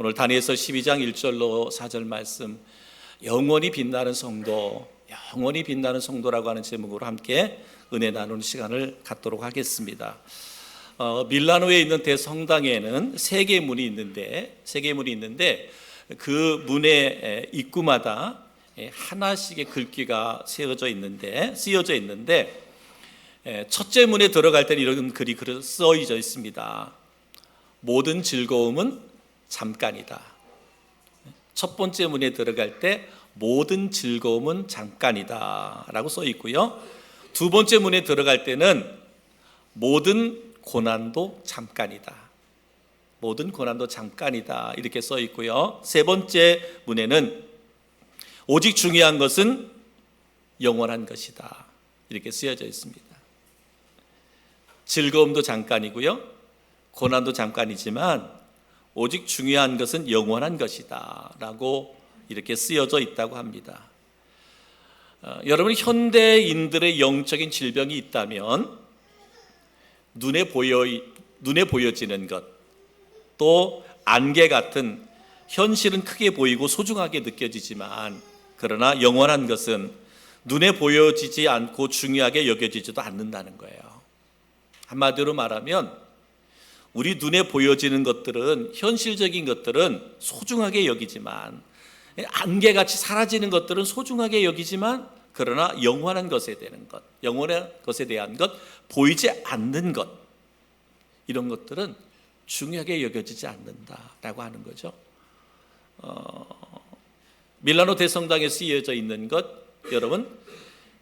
오늘 다니엘서 12장 1절로 4절 말씀, 영원히 빛나는 성도, 영원히 빛나는 성도라고 하는 제목으로 함께 은혜 나누는 시간을 갖도록 하겠습니다. 밀라노에 있는 대성당에는 세 개의 문이 있는데 그 문의 입구마다 하나씩의 글귀가 쓰여져 있는데 첫째 문에 들어갈 때는 이런 글이 써져 있습니다. 모든 즐거움은 잠깐이다. 첫 번째 문에 들어갈 때 모든 즐거움은 잠깐이다 라고 써 있고요. 두 번째 문에 들어갈 때는 모든 고난도 잠깐이다. 모든 고난도 잠깐이다 이렇게 써 있고요. 세 번째 문에는 오직 중요한 것은 영원한 것이다 이렇게 쓰여져 있습니다. 즐거움도 잠깐이고요, 고난도 잠깐이지만 오직 중요한 것은 영원한 것이다 라고 이렇게 쓰여져 있다고 합니다. 여러분, 현대인들의 영적인 질병이 있다면 눈에 보여지는 것, 또 안개 같은 현실은 크게 보이고 소중하게 느껴지지만 그러나 영원한 것은 눈에 보여지지 않고 중요하게 여겨지지도 않는다는 거예요. 한마디로 말하면 우리 눈에 보여지는 것들은, 현실적인 것들은 소중하게 여기지만, 안개같이 사라지는 것들은 소중하게 여기지만 그러나 영원한 것에 대한 것, 영원한 것에 대한 것, 보이지 않는 것, 이런 것들은 중요하게 여겨지지 않는다라고 하는 거죠. 밀라노 대성당에 쓰여져 있는 것, 여러분,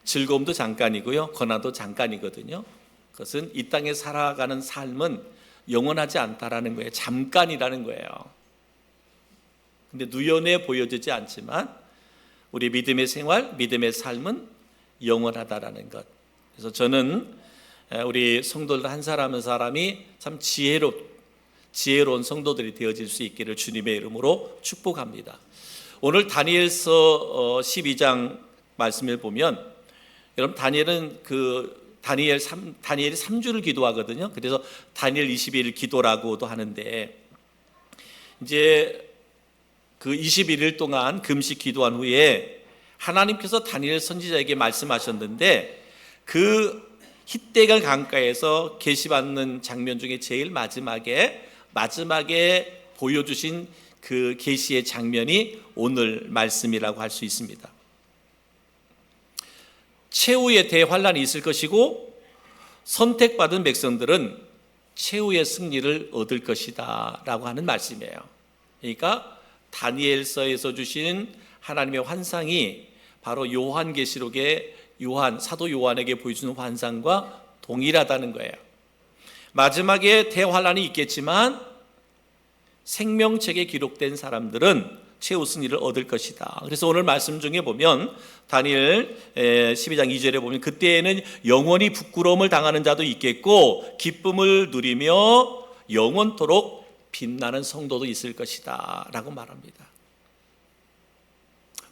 즐거움도 잠깐이고요, 고난도 잠깐이거든요. 그것은 이 땅에 살아가는 삶은 영원하지 않다라는 거예요. 잠깐이라는 거예요. 근데 눈에 보여지지 않지만 우리 믿음의 생활, 믿음의 삶은 영원하다라는 것. 그래서 저는 우리 성도들 한 사람 한 사람이 참 지혜로운 성도들이 되어질 수 있기를 주님의 이름으로 축복합니다. 오늘 다니엘서 12장 말씀을 보면, 여러분, 다니엘이 3주를 기도하거든요. 그래서 다니엘 21일 기도라고도 하는데, 이제 그 21일 동안 금식 기도한 후에 하나님께서 다니엘 선지자에게 말씀하셨는데, 그 히데갈 강가에서 계시받는 장면 중에 제일 마지막에 보여주신 그 계시의 장면이 오늘 말씀이라고 할 수 있습니다. 최후의 대환란이 있을 것이고 선택받은 백성들은 최후의 승리를 얻을 것이다 라고 하는 말씀이에요. 그러니까 다니엘서에서 주신 하나님의 환상이 바로 요한계시록의 사도 요한에게 보여주는 환상과 동일하다는 거예요. 마지막에 대환란이 있겠지만 생명책에 기록된 사람들은 최후 승리를 얻을 것이다. 그래서 오늘 말씀 중에 보면 다니엘 12장 2절에 보면 그때에는 영원히 부끄러움을 당하는 자도 있겠고 기쁨을 누리며 영원토록 빛나는 성도도 있을 것이다 라고 말합니다.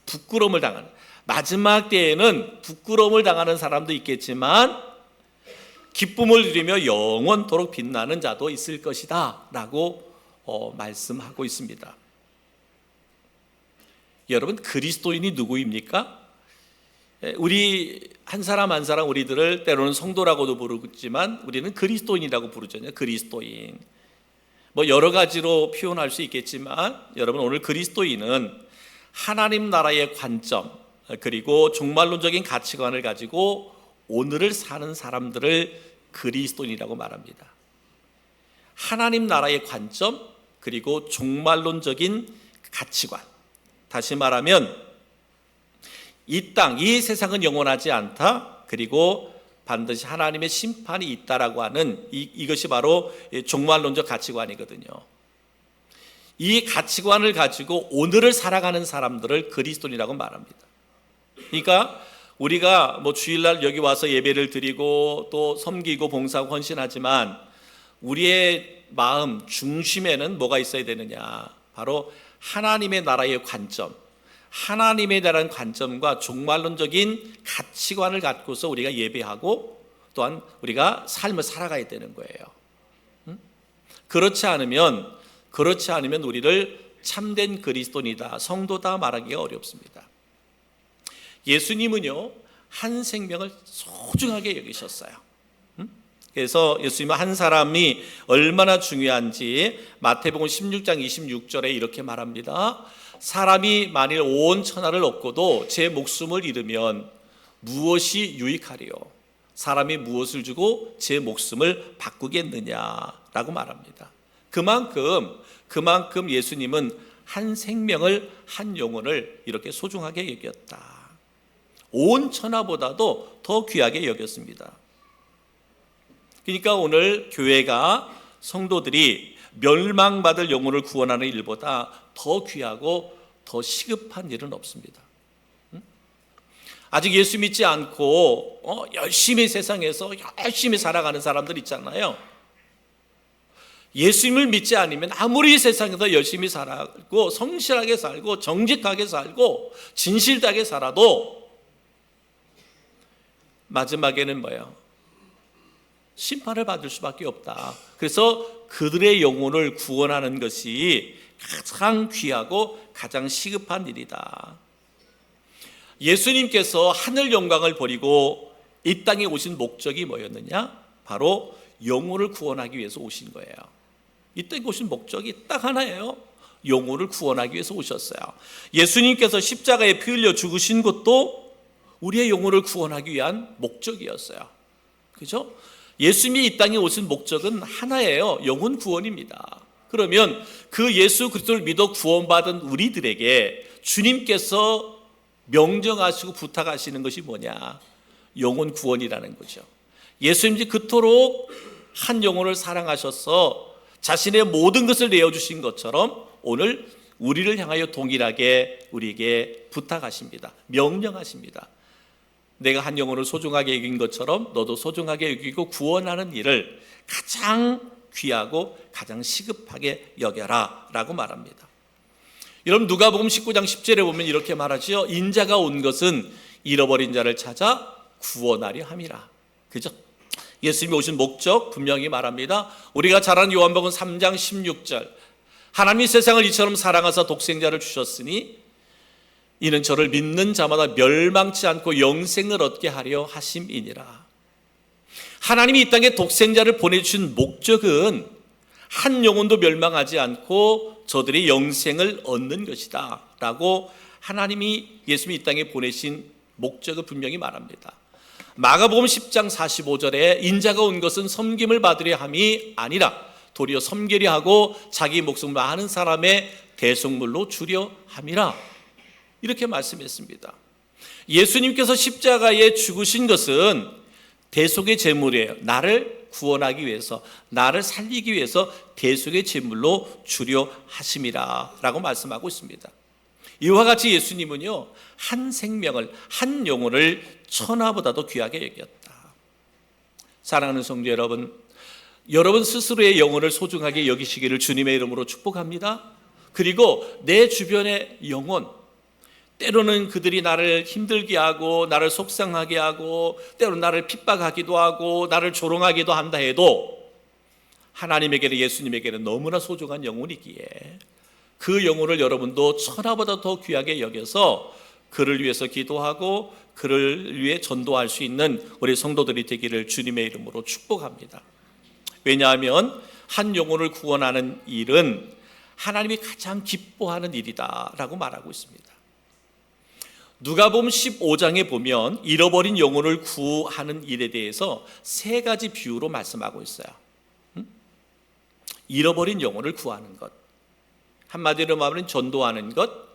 부끄러움을 당하는, 마지막 때에는 부끄러움을 당하는 사람도 있겠지만 기쁨을 누리며 영원토록 빛나는 자도 있을 것이다 라고 말씀하고 있습니다. 여러분, 그리스도인이 누구입니까? 우리 한 사람 한 사람 우리들을 때로는 성도라고도 부르지만 우리는 그리스도인이라고 부르잖아요. 그리스도인. 여러 가지로 표현할 수 있겠지만 여러분, 오늘 그리스도인은 하나님 나라의 관점 그리고 종말론적인 가치관을 가지고 오늘을 사는 사람들을 그리스도인이라고 말합니다. 하나님 나라의 관점 그리고 종말론적인 가치관, 다시 말하면 이 땅, 이 세상은 영원하지 않다, 그리고 반드시 하나님의 심판이 있다라고 하는 이것이 바로 종말론적 가치관이거든요. 이 가치관을 가지고 오늘을 살아가는 사람들을 그리스도인이라고 말합니다. 그러니까 우리가 주일날 여기 와서 예배를 드리고 또 섬기고 봉사하고 헌신하지만 우리의 마음 중심에는 뭐가 있어야 되느냐? 바로 하나님의 나라의 관점, 하나님에 대한 관점과 종말론적인 가치관을 갖고서 우리가 예배하고 또한 우리가 삶을 살아가야 되는 거예요. 그렇지 않으면 우리를 참된 그리스도인이다, 성도다 말하기가 어렵습니다. 예수님은요, 한 생명을 소중하게 여기셨어요. 그래서 예수님은 한 사람이 얼마나 중요한지 마태복음 16장 26절에 이렇게 말합니다. 사람이 만일 온 천하를 얻고도 제 목숨을 잃으면 무엇이 유익하리요? 사람이 무엇을 주고 제 목숨을 바꾸겠느냐라고 말합니다. 그만큼 예수님은 한 생명을, 한 영혼을 이렇게 소중하게 여겼다. 온 천하보다도 더 귀하게 여겼습니다. 그러니까 오늘 교회가, 성도들이 멸망받을 영혼을 구원하는 일보다 더 귀하고 더 시급한 일은 없습니다. 아직 예수 믿지 않고 열심히 세상에서 열심히 살아가는 사람들 있잖아요. 예수님을 믿지 않으면 아무리 세상에서 열심히 살고 성실하게 살고 정직하게 살고 진실되게 살아도 마지막에는 뭐예요? 심판을 받을 수밖에 없다. 그래서 그들의 영혼을 구원하는 것이 가장 귀하고 가장 시급한 일이다. 예수님께서 하늘 영광을 버리고 이 땅에 오신 목적이 뭐였느냐? 바로 영혼을 구원하기 위해서 오신 거예요. 이 땅에 오신 목적이 딱 하나예요. 영혼을 구원하기 위해서 오셨어요. 예수님께서 십자가에 피 흘려 죽으신 것도 우리의 영혼을 구원하기 위한 목적이었어요. 그죠? 예수님이 이 땅에 오신 목적은 하나예요. 영혼 구원입니다. 그러면 그 예수 그리스도를 믿어 구원받은 우리들에게 주님께서 명령하시고 부탁하시는 것이 뭐냐? 영혼 구원이라는 거죠. 예수님이 그토록 한 영혼을 사랑하셔서 자신의 모든 것을 내어주신 것처럼 오늘 우리를 향하여 동일하게 우리에게 부탁하십니다. 명령하십니다. 내가 한 영혼을 소중하게 여긴 것처럼 너도 소중하게 여기고 구원하는 일을 가장 귀하고 가장 시급하게 여겨라 라고 말합니다. 여러분, 누가복음 19장 10절에 보면 이렇게 말하죠. 인자가 온 것은 잃어버린 자를 찾아 구원하려 함이라. 그죠? 예수님이 오신 목적 분명히 말합니다. 우리가 잘 아는 요한복음 3장 16절, 하나님이 세상을 이처럼 사랑하사 독생자를 주셨으니 이는 저를 믿는 자마다 멸망치 않고 영생을 얻게 하려 하심이니라. 하나님이 이 땅에 독생자를 보내주신 목적은 한 영혼도 멸망하지 않고 저들이 영생을 얻는 것이다 라고 하나님이 예수님이 이 땅에 보내신 목적을 분명히 말합니다. 마가복음 10장 45절에 인자가 온 것은 섬김을 받으려 함이 아니라 도리어 섬기려 하고 자기 목숨을 많은 사람의 대속물로 주려 함이라, 이렇게 말씀했습니다. 예수님께서 십자가에 죽으신 것은 대속의 제물이에요. 나를 구원하기 위해서, 나를 살리기 위해서 대속의 제물로 주려 하심이라 라고 말씀하고 있습니다. 이와 같이 예수님은요, 한 생명을, 한 영혼을 천하보다도 귀하게 여겼다. 사랑하는 성도 여러분, 여러분 스스로의 영혼을 소중하게 여기시기를 주님의 이름으로 축복합니다. 그리고 내 주변의 영혼, 때로는 그들이 나를 힘들게 하고 나를 속상하게 하고 때로는 나를 핍박하기도 하고 나를 조롱하기도 한다 해도 하나님에게는, 예수님에게는 너무나 소중한 영혼이기에 그 영혼을 여러분도 천하보다 더 귀하게 여겨서 그를 위해서 기도하고 그를 위해 전도할 수 있는 우리 성도들이 되기를 주님의 이름으로 축복합니다. 왜냐하면 한 영혼을 구원하는 일은 하나님이 가장 기뻐하는 일이다라고 말하고 있습니다. 누가복음 15장에 보면 잃어버린 영혼을 구하는 일에 대해서 세 가지 비유로 말씀하고 있어요. 잃어버린 영혼을 구하는 것, 한마디로 말하면 전도하는 것,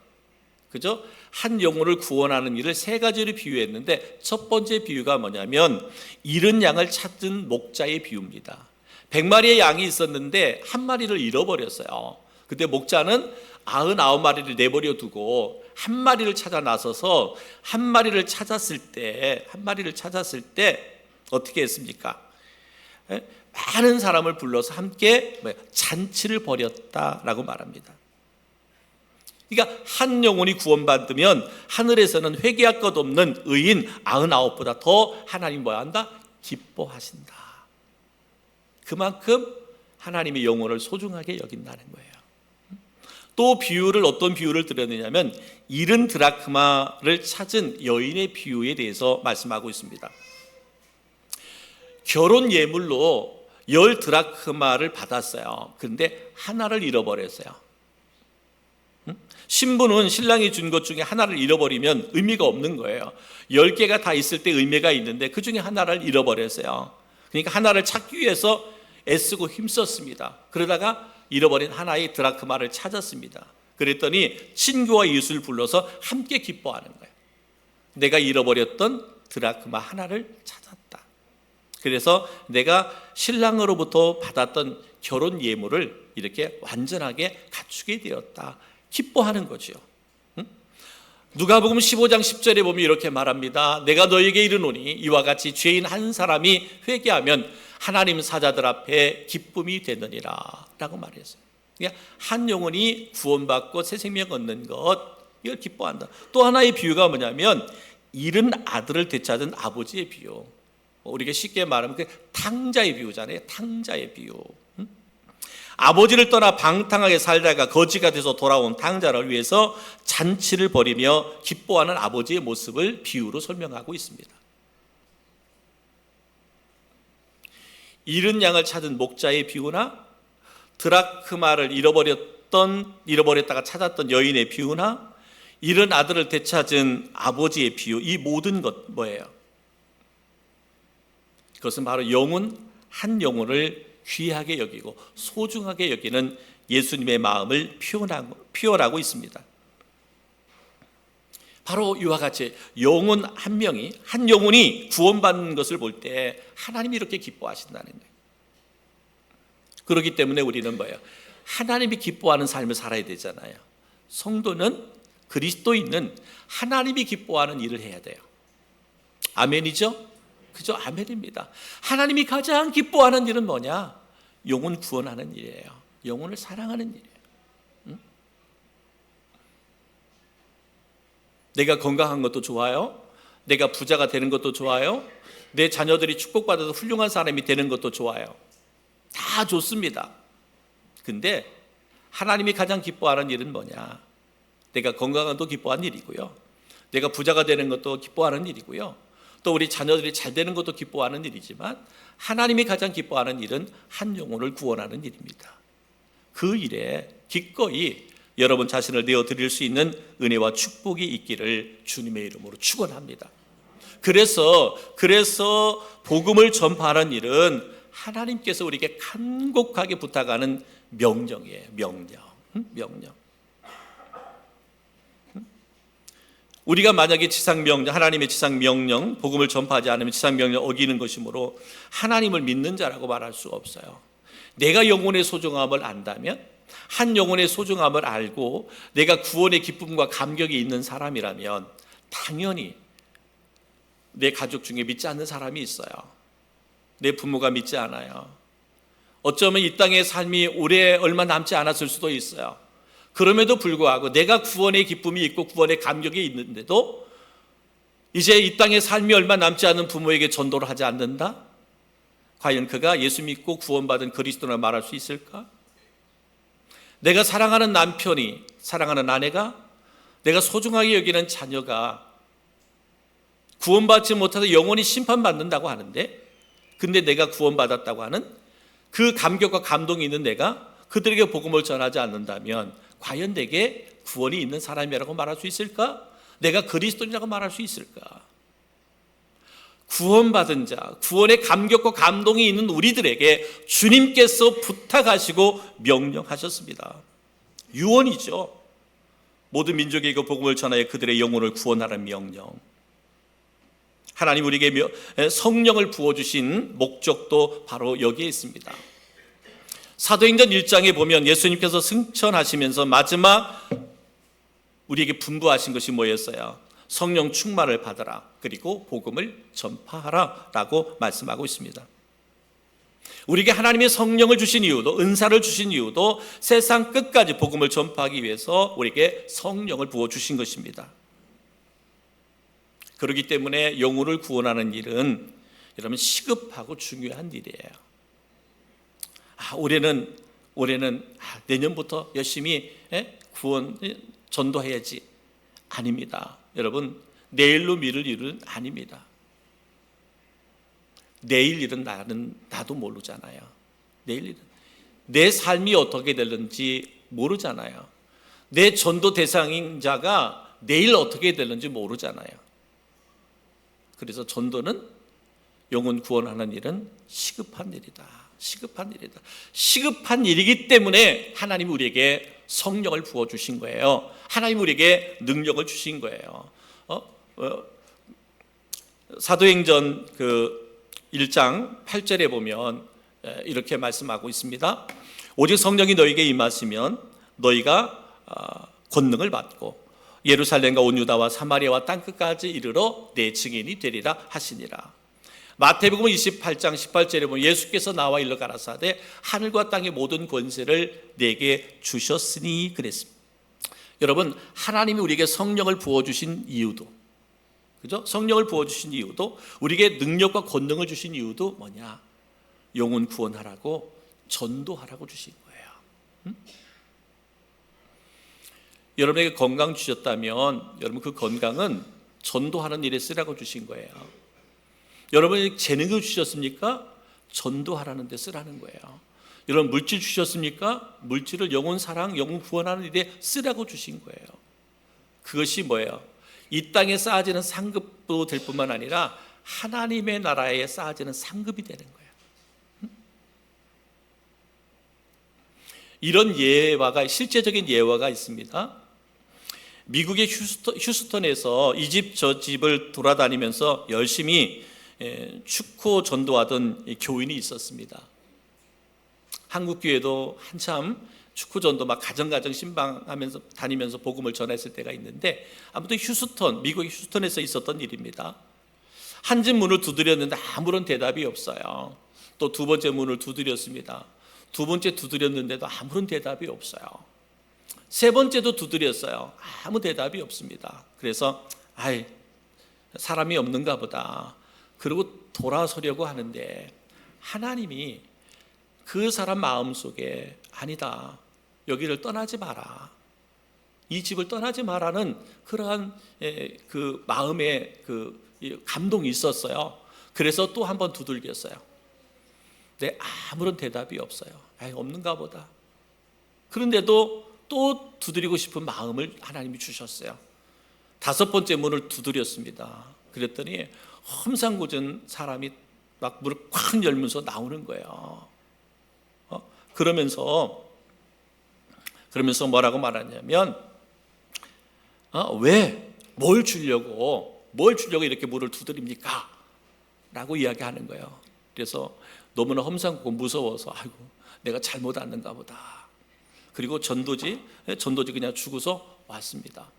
그죠? 한 영혼을 구원하는 일을 세 가지로 비유했는데 첫 번째 비유가 뭐냐면 잃은 양을 찾은 목자의 비유입니다. 100마리의 양이 있었는데 한 마리를 잃어버렸어요. 그때 목자는 99마리를 내버려 두고 한 마리를 찾아 나서서 한 마리를 찾았을 때 어떻게 했습니까? 많은 사람을 불러서 함께 잔치를 벌였다라고 말합니다. 그러니까 한 영혼이 구원받으면 하늘에서는 회개할 것 없는 의인 99보다 더 하나님 뭐야 한다? 기뻐하신다. 그만큼 하나님의 영혼을 소중하게 여긴다는 거예요. 또 비유를 어떤 비유를 드렸느냐면 잃은 드라크마를 찾은 여인의 비유에 대해서 말씀하고 있습니다. 결혼 예물로 10 드라크마를 받았어요. 그런데 하나를 잃어버렸어요. 신부는 신랑이 준 것 중에 하나를 잃어버리면 의미가 없는 거예요. 10개가 다 있을 때 의미가 있는데 그 중에 하나를 잃어버렸어요. 그러니까 하나를 찾기 위해서 애쓰고 힘썼습니다. 그러다가 잃어버린 하나의 드라크마를 찾았습니다. 그랬더니 친구와 이웃을 불러서 함께 기뻐하는 거예요. 내가 잃어버렸던 드라크마 하나를 찾았다. 그래서 내가 신랑으로부터 받았던 결혼 예물을 이렇게 완전하게 갖추게 되었다. 기뻐하는 거죠. 누가복음 15장 10절에 보면 이렇게 말합니다. 내가 너에게 이르노니 이와 같이 죄인 한 사람이 회개하면 하나님 사자들 앞에 기쁨이 되느니라 라고 말했어요. 그러니까 한 영혼이 구원받고 새 생명 얻는 것, 이걸 기뻐한다. 또 하나의 비유가 뭐냐면 잃은 아들을 되찾은 아버지의 비유. 우리가 쉽게 말하면 그 탕자의 비유잖아요. 탕자의 비유. 아버지를 떠나 방탕하게 살다가 거지가 돼서 돌아온 탕자를 위해서 잔치를 벌이며 기뻐하는 아버지의 모습을 비유로 설명하고 있습니다. 잃은 양을 찾은 목자의 비유나 드라크마를 잃어버렸다가 찾았던 여인의 비유나 잃은 아들을 되찾은 아버지의 비유, 이 모든 것 뭐예요? 그것은 바로 한 영혼을 귀하게 여기고 소중하게 여기는 예수님의 마음을 표현하고 있습니다. 바로 이와 같이 영혼 한 영혼이 구원받는 것을 볼 때 하나님이 이렇게 기뻐하신다는 거예요. 그렇기 때문에 우리는 뭐예요? 하나님이 기뻐하는 삶을 살아야 되잖아요. 성도는 그리스도인은 하나님이 기뻐하는 일을 해야 돼요. 아멘이죠? 그죠? 아멘입니다. 하나님이 가장 기뻐하는 일은 뭐냐? 영혼 구원하는 일이에요. 영혼을 사랑하는 일이에요. 내가 건강한 것도 좋아요. 내가 부자가 되는 것도 좋아요. 내 자녀들이 축복받아서 훌륭한 사람이 되는 것도 좋아요. 다 좋습니다. 근데 하나님이 가장 기뻐하는 일은 뭐냐? 내가 건강한 것도 기뻐하는 일이고요. 내가 부자가 되는 것도 기뻐하는 일이고요. 또 우리 자녀들이 잘 되는 것도 기뻐하는 일이지만 하나님이 가장 기뻐하는 일은 한 영혼을 구원하는 일입니다. 그 일에 기꺼이 여러분 자신을 내어드릴 수 있는 은혜와 축복이 있기를 주님의 이름으로 축원합니다. 그래서 복음을 전파하는 일은 하나님께서 우리에게 간곡하게 부탁하는 명령이에요. 명령. 우리가 만약에 하나님의 지상명령, 복음을 전파하지 않으면 지상명령 어기는 것이므로 하나님을 믿는 자라고 말할 수가 없어요. 내가 영혼의 소중함을 안다면, 한 영혼의 소중함을 알고 내가 구원의 기쁨과 감격이 있는 사람이라면 당연히 내 가족 중에 믿지 않는 사람이 있어요. 내 부모가 믿지 않아요. 어쩌면 이 땅의 삶이 얼마 남지 않았을 수도 있어요. 그럼에도 불구하고 내가 구원의 기쁨이 있고 구원의 감격이 있는데도 이제 이 땅의 삶이 얼마 남지 않은 부모에게 전도를 하지 않는다? 과연 그가 예수 믿고 구원받은 그리스도라 말할 수 있을까? 내가 사랑하는 남편이, 사랑하는 아내가, 내가 소중하게 여기는 자녀가 구원받지 못해서 영원히 심판받는다고 하는데, 근데 내가 구원받았다고 하는 그 감격과 감동이 있는 내가 그들에게 복음을 전하지 않는다면 과연 내게 구원이 있는 사람이라고 말할 수 있을까? 내가 그리스도인이라고 말할 수 있을까? 구원받은 자, 구원의 감격과 감동이 있는 우리들에게 주님께서 부탁하시고 명령하셨습니다. 유언이죠. 모든 민족에게 복음을 전하여 그들의 영혼을 구원하라는 명령. 하나님 우리에게 성령을 부어주신 목적도 바로 여기에 있습니다. 사도행전 1장에 보면 예수님께서 승천하시면서 마지막 우리에게 분부하신 것이 뭐였어요? 성령 충만을 받아라, 그리고 복음을 전파하라 라고 말씀하고 있습니다. 우리에게 하나님의 성령을 주신 이유도, 은사를 주신 이유도 세상 끝까지 복음을 전파하기 위해서 우리에게 성령을 부어주신 것입니다. 그렇기 때문에 영혼을 구원하는 일은 여러분 시급하고 중요한 일이에요. 올해는 내년부터 열심히 구원 전도해야지. 아닙니다. 여러분, 내일로 미룰 일은 아닙니다. 내일 일은 나도 모르잖아요. 내일 일은 내 삶이 어떻게 될는지 모르잖아요. 내 전도 대상인 자가 내일 어떻게 될는지 모르잖아요. 그래서 전도는 영혼 구원하는 일은 시급한 일이다. 시급한 일이다. 시급한 일이기 때문에 하나님이 우리에게 성령을 부어주신 거예요. 하나님이 우리에게 능력을 주신 거예요. 사도행전 1장 8절에 보면 이렇게 말씀하고 있습니다. 오직 성령이 너희에게 임하시면 너희가 권능을 받고 예루살렘과 온 유다와 사마리아와 땅끝까지 이르러 내 증인이 되리라 하시니라. 마태복음 28장 18절에 보면 예수께서 나와 일러 가라사대 하늘과 땅의 모든 권세를 내게 주셨으니 그랬습니다. 여러분, 하나님이 우리에게 성령을 부어주신 이유도, 그죠? 성령을 부어주신 이유도, 우리에게 능력과 권능을 주신 이유도 뭐냐? 영혼 구원하라고, 전도하라고 주신 거예요. 여러분에게 건강 주셨다면 여러분 그 건강은 전도하는 일에 쓰라고 주신 거예요. 여러분에게 재능을 주셨습니까? 전도하라는 데 쓰라는 거예요. 여러분 물질 주셨습니까? 물질을 영혼 사랑, 영혼 구원하는 일에 쓰라고 주신 거예요. 그것이 뭐예요? 이 땅에 쌓아지는 상급도 될 뿐만 아니라 하나님의 나라에 쌓아지는 상급이 되는 거예요. 이런 예화가, 실제적인 예화가 있습니다. 미국의 휴스턴에서 이 집 저 집을 돌아다니면서 열심히 축구 전도하던 교인이 있었습니다. 한국 교회도 한참 축구 전도 막 가정가정 신방하면서 다니면서 복음을 전했을 때가 있는데, 아무튼 미국의 휴스턴에서 있었던 일입니다. 한 집 문을 두드렸는데 아무런 대답이 없어요. 또 두 번째 문을 두드렸습니다. 두 번째 두드렸는데도 아무런 대답이 없어요. 세 번째도 두드렸어요. 아무 대답이 없습니다. 그래서 사람이 없는가 보다. 그리고 돌아서려고 하는데 하나님이 그 사람 마음속에 아니다, 여기를 떠나지 마라, 이 집을 떠나지 마라는 그러한 그 마음의 그 감동이 있었어요. 그래서 또 한 번 두들겼어요. 근데 아무런 대답이 없어요. 없는가 보다. 그런데도 또 두드리고 싶은 마음을 하나님이 주셨어요. 다섯 번째 문을 두드렸습니다. 그랬더니 험상궂은 사람이 막 문을 콱 열면서 나오는 거예요. 그러면서 뭐라고 말하냐면, 뭘 주려고 이렇게 문을 두드립니까? 라고 이야기하는 거예요. 그래서 너무나 험상궂고 무서워서 내가 잘못 왔는가 보다. 그리고 전도지 그냥 주고서 왔습니다.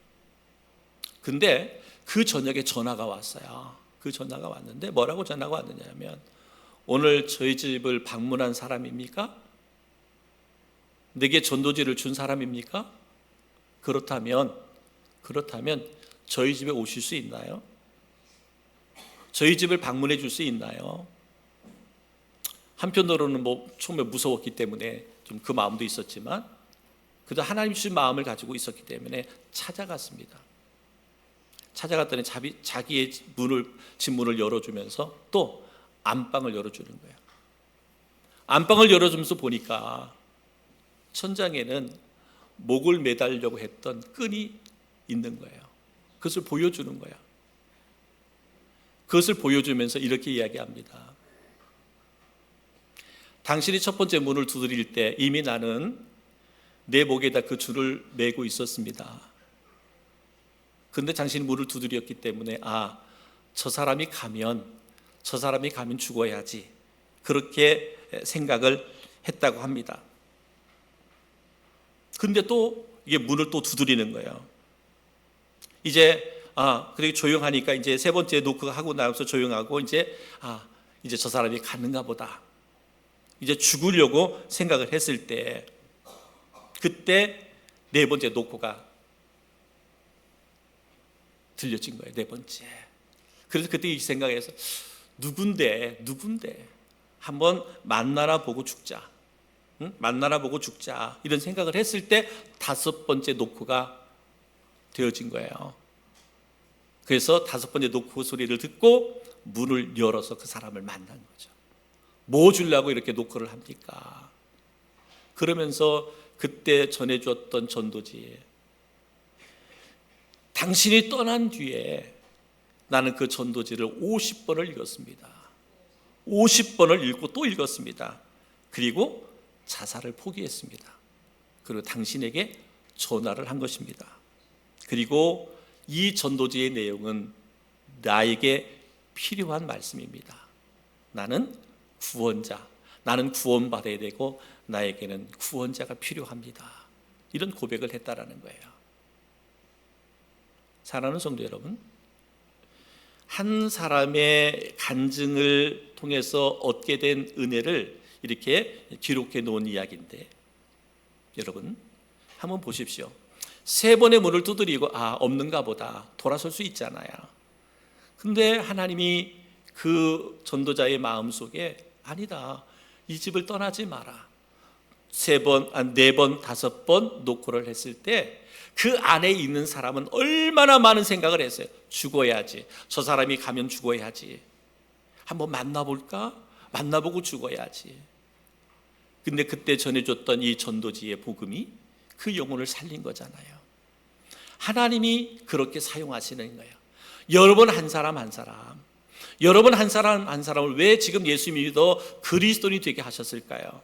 근데 그 저녁에 전화가 왔어요. 그 전화가 왔는데 뭐라고 전화가 왔느냐면, 오늘 저희 집을 방문한 사람입니까? 내게 전도지를 준 사람입니까? 그렇다면 저희 집에 오실 수 있나요? 저희 집을 방문해 줄 수 있나요? 한편으로는 처음에 무서웠기 때문에 좀 그 마음도 있었지만, 그래도 하나님 주신 마음을 가지고 있었기 때문에 찾아갔습니다. 찾아갔더니 자기의 집 문을 열어주면서 또 안방을 열어주는 거예요. 안방을 열어주면서 보니까 천장에는 목을 매달려고 했던 끈이 있는 거예요. 그것을 보여주는 거예요. 그것을 보여주면서 이렇게 이야기합니다. 당신이 첫 번째 문을 두드릴 때 이미 나는 내 목에다 그 줄을 매고 있었습니다. 그런데 당신이 문을 두드렸기 때문에 저 사람이 가면 죽어야지, 그렇게 생각을 했다고 합니다. 근데 또 이게 문을 또 두드리는 거예요. 이제 그렇게 조용하니까 이제 세 번째 노크가 하고 나서 조용하고 이제 저 사람이 갔는가 보다. 이제 죽으려고 생각을 했을 때, 그때 네 번째 노크가 들려진 거예요. 네 번째. 그래서 그때 이 생각해서 누군데 한번 만나나 보고 죽자. 만나나 보고 죽자 이런 생각을 했을 때 5번째 노크가 되어진 거예요. 그래서 5번째 노크 소리를 듣고 문을 열어서 그 사람을 만난 거죠. 뭐 주려고 이렇게 노크를 합니까? 그러면서 그때 전해주었던 전도지, 당신이 떠난 뒤에 나는 그 전도지를 50번을 읽었습니다. 50번을 읽고 또 읽었습니다. 그리고 자살을 포기했습니다. 그리고 당신에게 전화를 한 것입니다. 그리고 이 전도지의 내용은 나에게 필요한 말씀입니다. 나는 구원자, 나는 구원받아야 되고 나에게는 구원자가 필요합니다. 이런 고백을 했다라는 거예요. 사랑하는 성도 여러분, 한 사람의 간증을 통해서 얻게 된 은혜를 이렇게 기록해 놓은 이야기인데, 여러분 한번 보십시오. 3번의 문을 두드리고 없는가 보다 돌아설 수 있잖아요. 근데 하나님이 그 전도자의 마음속에 아니다, 이 집을 떠나지 마라, 3번, 4번, 5번 노크를 했을 때 그 안에 있는 사람은 얼마나 많은 생각을 했어요. 죽어야지, 저 사람이 가면 죽어야지, 한번 만나볼까? 만나보고 죽어야지. 근데 그때 전해줬던 이 전도지의 복음이 그 영혼을 살린 거잖아요. 하나님이 그렇게 사용하시는 거예요. 여러분 한 사람 한 사람, 여러분 한 사람 한 사람을 왜 지금 예수 믿어 그리스도인이 되게 하셨을까요?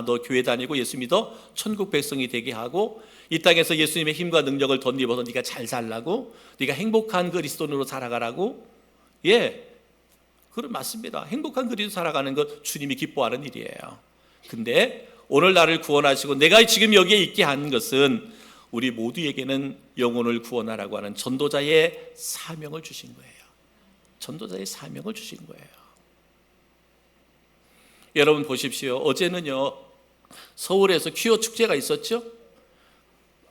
너 교회 다니고 예수 믿어 천국 백성이 되게 하고 이 땅에서 예수님의 힘과 능력을 덧입어서 네가 잘 살라고, 네가 행복한 그리스도인으로 살아가라고. 그건 맞습니다. 행복한 그리스도 살아가는 것 주님이 기뻐하는 일이에요. 근데 오늘 나를 구원하시고 내가 지금 여기에 있게 한 것은 우리 모두에게는 영혼을 구원하라고 하는 전도자의 사명을 주신 거예요. 전도자의 사명을 주신 거예요. 여러분 보십시오. 어제는요, 서울에서 퀴어 축제가 있었죠.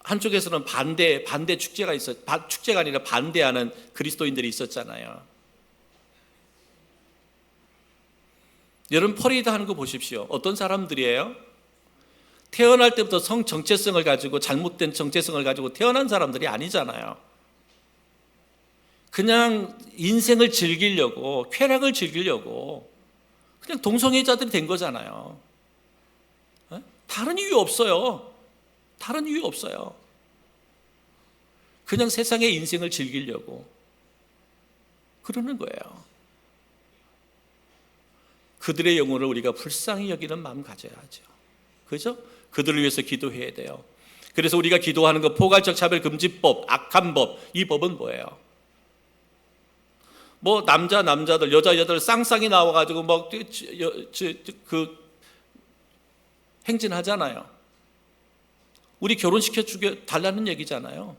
한쪽에서는 반대 축제가 축제가 아니라 반대하는 그리스도인들이 있었잖아요. 여러분 퍼레이드 하는 거 보십시오. 어떤 사람들이에요? 태어날 때부터 성 정체성을 가지고, 잘못된 정체성을 가지고 태어난 사람들이 아니잖아요. 그냥 인생을 즐기려고, 쾌락을 즐기려고 그냥 동성애자들이 된 거잖아요. 다른 이유 없어요. 다른 이유 없어요. 그냥 세상의 인생을 즐기려고 그러는 거예요. 그들의 영혼을 우리가 불쌍히 여기는 마음 가져야 하죠. 그죠? 그들을 위해서 기도해야 돼요. 그래서 우리가 기도하는 것, 포괄적 차별금지법, 악한 법, 이 법은 뭐예요? 뭐 남자들, 여자들 쌍쌍이 나와가지고 막 행진하잖아요. 우리 결혼시켜 달라는 얘기잖아요.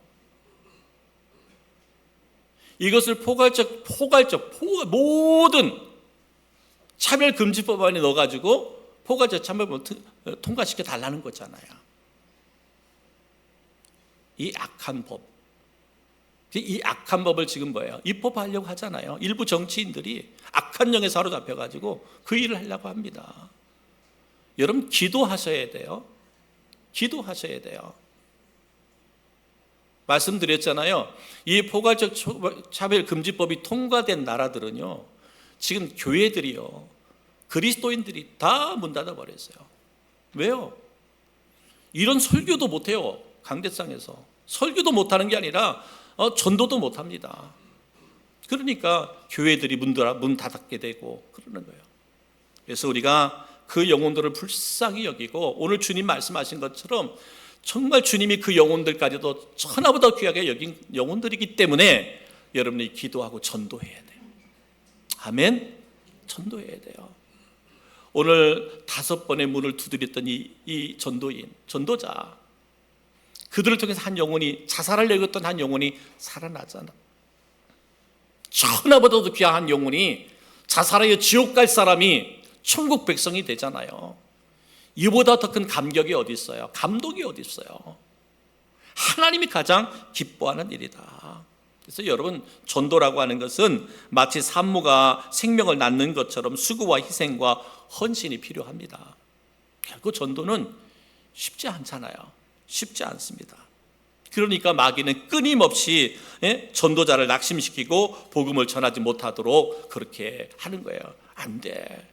이것을 모든 차별금지법 안에 넣어가지고 포괄적 차별법 통과시켜 달라는 거잖아요. 이 악한 법, 이 악한 법을 지금 뭐예요? 입법하려고 하잖아요. 일부 정치인들이 악한 영에 사로잡혀가지고 그 일을 하려고 합니다. 여러분 기도하셔야 돼요. 기도하셔야 돼요. 말씀드렸잖아요. 이 포괄적 차별금지법이 통과된 나라들은요, 지금 교회들이요, 그리스도인들이 다 문 닫아버렸어요. 왜요? 이런 설교도 못해요. 강대상에서 설교도 못하는 게 아니라 전도도 못합니다. 그러니까 교회들이 문 닫게 되고 그러는 거예요. 그래서 우리가 그 영혼들을 불쌍히 여기고, 오늘 주님 말씀하신 것처럼 정말 주님이 그 영혼들까지도 천하보다 귀하게 여긴 영혼들이기 때문에 여러분이 기도하고 전도해야 돼요. 아멘. 전도해야 돼요. 오늘 5번의 문을 두드렸던 이 전도인, 전도자, 그들을 통해서 한 영혼이, 자살을 내렸던 한 영혼이 살아나잖아. 천하보다도 귀한 영혼이 자살하여 지옥 갈 사람이 천국 백성이 되잖아요. 이보다 더 큰 감격이 어디 있어요? 감동이 어디 있어요? 하나님이 가장 기뻐하는 일이다. 그래서 여러분, 전도라고 하는 것은 마치 산모가 생명을 낳는 것처럼 수고와 희생과 헌신이 필요합니다. 결국 전도는 쉽지 않잖아요. 쉽지 않습니다. 그러니까 마귀는 끊임없이 전도자를 낙심시키고 복음을 전하지 못하도록 그렇게 하는 거예요. 안 돼.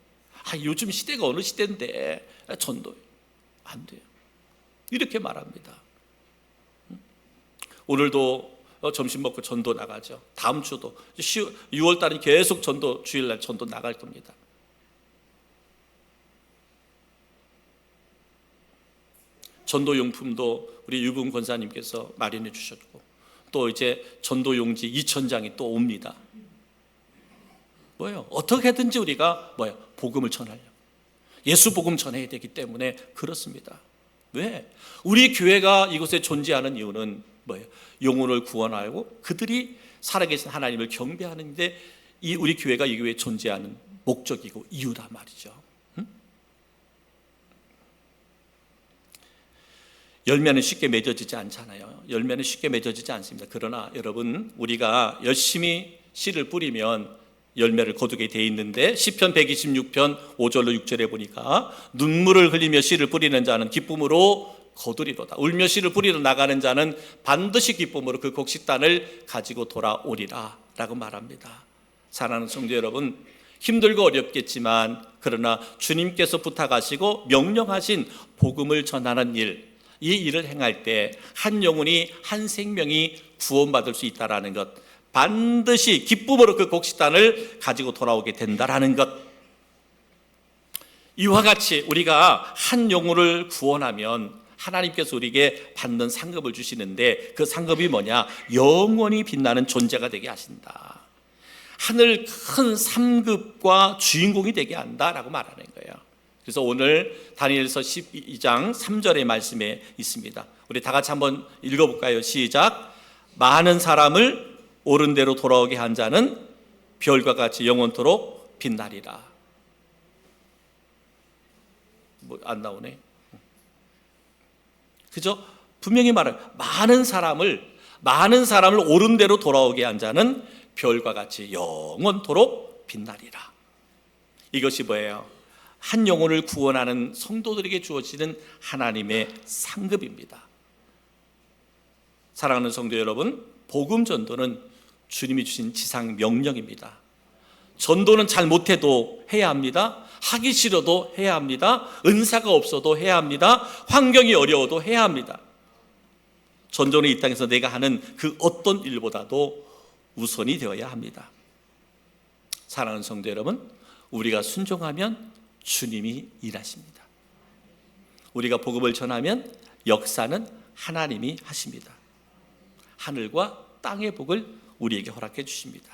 요즘 시대가 어느 시대인데 전도 안 돼요. 이렇게 말합니다. 오늘도 점심 먹고 전도 나가죠. 다음 주도 6월 달은 계속 전도, 주일날 전도 나갈 겁니다. 전도용품도 우리 유분 권사님께서 마련해 주셨고, 또 이제 전도용지 2,000장이 또 옵니다. 뭐예요? 어떻게든지 우리가 복음을 전하려고, 예수 복음 전해야 되기 때문에 그렇습니다. 왜? 우리 교회가 이곳에 존재하는 이유는 뭐예요? 영혼을 구원하고 그들이 살아계신 하나님을 경배하는데 이 우리 교회가 이 교회에 존재하는 목적이고 이유다 말이죠. 열매는 쉽게 맺어지지 않잖아요. 열매는 쉽게 맺어지지 않습니다. 그러나 여러분, 우리가 열심히 씨를 뿌리면 열매를 거두게 돼 있는데, 시편 126편 5절로 6절에 보니까 눈물을 흘리며 씨를 뿌리는 자는 기쁨으로 거두리로다. 울며 씨를 뿌리러 나가는 자는 반드시 기쁨으로 그 곡식단을 가지고 돌아오리라 라고 말합니다. 사랑하는 성도 여러분, 힘들고 어렵겠지만 그러나 주님께서 부탁하시고 명령하신 복음을 전하는 일, 이 일을 행할 때 한 영혼이, 한 생명이 구원받을 수 있다는 것, 반드시 기쁨으로 그 곡식단을 가지고 돌아오게 된다는 것, 이와 같이 우리가 한 영혼을 구원하면 하나님께서 우리에게 받는 상급을 주시는데, 그 상급이 뭐냐? 영원히 빛나는 존재가 되게 하신다. 하늘 큰 상급과 주인공이 되게 한다라고 말하는 거예요. 그래서 오늘 다니엘서 12장 3절의 말씀에 있습니다. 우리 다 같이 한번 읽어볼까요? 시작. 많은 사람을 옳은 대로 돌아오게 한 자는 별과 같이 영원토록 빛나리라. 안 나오네. 그죠? 분명히 말해요. 많은 사람을 옳은 대로 돌아오게 한 자는 별과 같이 영원토록 빛나리라. 이것이 뭐예요? 한 영혼을 구원하는 성도들에게 주어지는 하나님의 상급입니다. 사랑하는 성도 여러분, 복음 전도는 주님이 주신 지상 명령입니다. 전도는 잘 못해도 해야 합니다. 하기 싫어도 해야 합니다. 은사가 없어도 해야 합니다. 환경이 어려워도 해야 합니다. 전도는 이 땅에서 내가 하는 그 어떤 일보다도 우선이 되어야 합니다. 사랑하는 성도 여러분, 우리가 순종하면 주님이 일하십니다. 우리가 복음을 전하면 역사는 하나님이 하십니다. 하늘과 땅의 복을 우리에게 허락해 주십니다.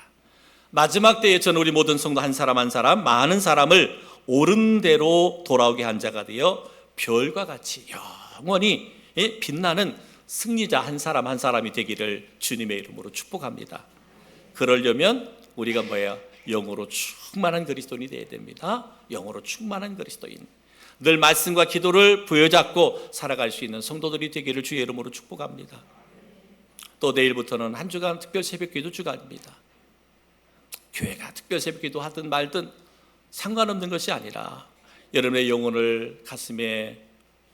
마지막 때에 저는 우리 모든 성도 한 사람 한 사람, 많은 사람을 옳은 대로 돌아오게 한 자가 되어 별과 같이 영원히 빛나는 승리자 한 사람 한 사람이 되기를 주님의 이름으로 축복합니다. 그러려면 우리가 뭐예요? 영으로 충만한 그리스도인이 되어야 됩니다. 영으로 충만한 그리스도인, 늘 말씀과 기도를 부여잡고 살아갈 수 있는 성도들이 되기를 주의 이름으로 축복합니다. 또 내일부터는 한 주간 특별 새벽기도 주간입니다. 교회가 특별 새벽기도 하든 말든 상관없는 것이 아니라 여러분의 영혼을 가슴에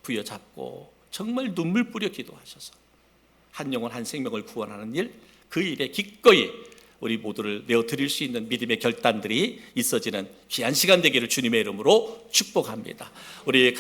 부여잡고 정말 눈물 뿌려 기도하셔서 한 영혼 한 생명을 구원하는 일, 그 일에 기꺼이 우리 모두를 내어드릴 수 있는 믿음의 결단들이 있어지는 귀한 시간 되기를 주님의 이름으로 축복합니다. 우리